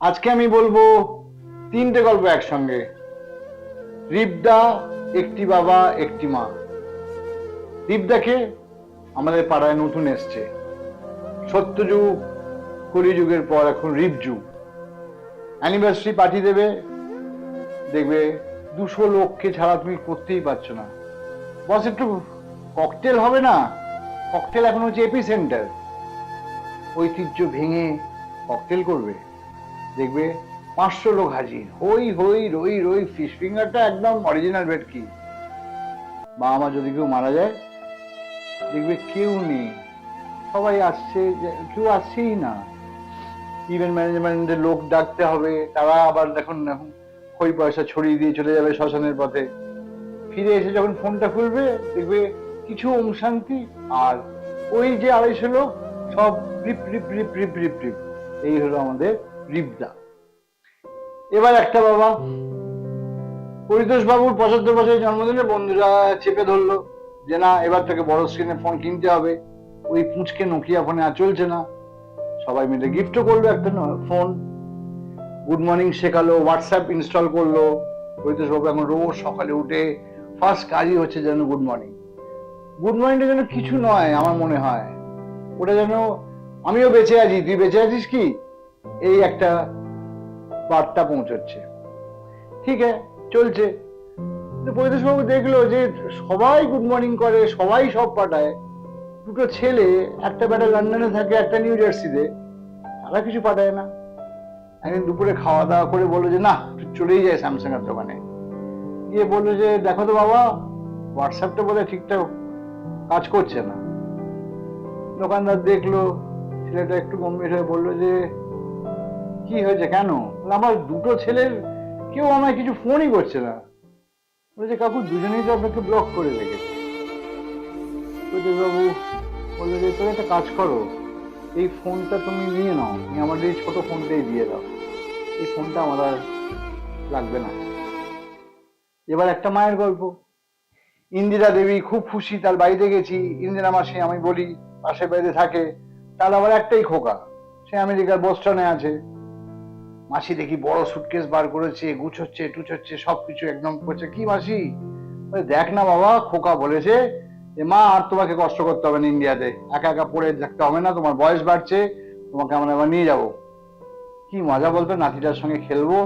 আজকে আমি বলবো তিনটে গল্প একসঙ্গে। রিবদা, একটি বাবা একটি মা। রিবদাকে আমাদের পাড়ায় নতুন এসছে। সত্যযুগ কলিযুগের পর এখন রিবযুগ। অ্যানিভার্সারি পার্টি দেবে, দেখবে 200 লোককে ছাড়া তুমি করতেই পারছো না। বস একটু ককটেল হবে না? ককটেল এখন হচ্ছে এপি সেন্টার। ঐতিহ্য ভেঙে ককটেল করবে, দেখবে 500 লোক হাজির, হই হই রই রই। ফিশ ফিঙ্গারটা একদম অরিজিনাল ভেটকি। বাবা মা যদি কেউ মারা যায়, দেখবে কেউ নেই, সবাই আসছে, কেউ আসছেই না। ইভেন্ট ম্যানেজমেন্টের লোক ডাকতে হবে, তারা আবার এখন খই পয়সা ছড়িয়ে দিয়ে চলে যাবে শ্মশানের পথে। ফিরে এসে যখন ফোনটা খুলবে, দেখবে কিছু ওম শান্তি, আর ওই যে 250 লোক সব রিপ রিপ রিপ রিপ রিপ রিপ। এই হলো আমাদের রিবদা। এবার একটা বাবা, পরিতোষ বাবুর 75 বছরের জন্মদিনে বন্ধুরা চেপে ধরলো যে না, এবার থেকে বড় স্ক্রিনের ফোন কিনতে হবে। ওই পুঁচকে নোকিয়া ফোনে আর চলছে না। সবাই মিলে গিফটও করলো একটা ফোন। গুড মর্নিং শেখালো, হোয়াটসঅ্যাপ ইনস্টল করলো। পরিতোষ বাবু এখন রোজ সকালে উঠে ফার্স্ট কাজই হচ্ছে যেন গুড মর্নিং। গুড মর্নিংটা যেন কিছু নয়, আমার মনে হয় ওটা যেন আমিও বেঁচে আছি, তুই বেঁচে আছিস কি, এই একটা বার্তা পৌঁছচ্ছে। ঠিক আছে, চলছে। পরিতোষবাবু দেখলো যে সবাই গুড মর্নিং করে, সবাই সব পাঠায়, দুটো ছেলে, একটা বেটা লন্ডনে থাকে, একটা নিউ জার্সিতে, তারা কিছু পাঠায় না। একদিন দুপুরে খাওয়া দাওয়া করে বললো যে না, চলেই যায় স্যামসাং এর দোকানে। গিয়ে বললো যে দেখো তো বাবা, হোয়াটসঅ্যাপটা বোধহয় ঠিকঠাক কাজ করছে না। দোকানদার দেখলো, ছেলেটা একটু গম্ভীর হয়ে বললো যে কি হয়েছে, কেন? আমার দুটো ছেলের কেউ আমায় কিছু ফোনই করছে না। বলছে কাকু, দুজনেই তো আপনাকে ব্লক করে রেখেছে। বাবু বললো যে তুমি একটা কাজ করো, এই ফোনটা তুমি নিয়ে নাও, তুমি আমাদের এই ছোট ফোনটাই দিয়ে দাও, এই ফোনটা আমার আর লাগবে না। এবার একটা মায়ের গল্প। ইন্দিরা দেবী খুব খুশি, তার বাড়িতে গেছি। ইন্দিরা মাসি, আমি বলি, পাশের বাড়িতে থাকে। তার আবার একটাই খোকা, সে আমেরিকার বোস্টনে আছে। মাসি দেখি বড় সুটকেস বার করেছে, গুছোচ্ছে টুছোচ্ছে, সবকিছু একদম করছে। কি মাসি? দেখ না বাবা, খোকা বলেছে যে মা, আর তোমাকে কষ্ট করতে হবে না ইন্ডিয়াতে, একা একা পড়ে থাকতে হবে না, তোমার বয়স বাড়ছে, তোমাকে আমরা এবার নিয়ে যাবো। কি মজা বলতো, নাতিটার সঙ্গে খেলবো।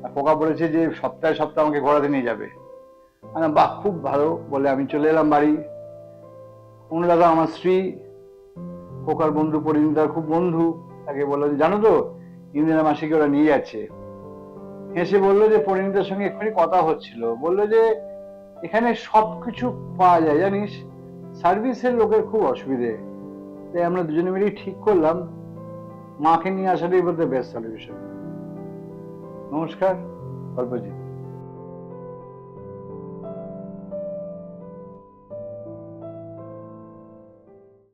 আর খোকা বলেছে যে সপ্তাহে সপ্তাহে আমাকে ঘোরাতে নিয়ে যাবে। বাহ, খুব ভালো বলে আমি চলে এলাম বাড়ি। অনুরাধা আমার স্ত্রী, খোকার বন্ধু পরিণীতার খুব বন্ধু, তাকে বললো যে জানো তো, ইন্দিরা মাসিকে ওরা নিয়ে যাচ্ছে। হেসে বললো যে পরিণীতার সঙ্গে এক্ষুনি কথা হচ্ছিল, বললো যে এখানে সবকিছু পাওয়া যায় জানিস, সার্ভিসের লোকের খুব অসুবিধে। তাই আমরা দুজনে মিলেই ঠিক করলাম মাকে নিয়ে আসাটাই বোধহয় বেস্ট সলিউশন। নমস্কার, গল্পজিৎ।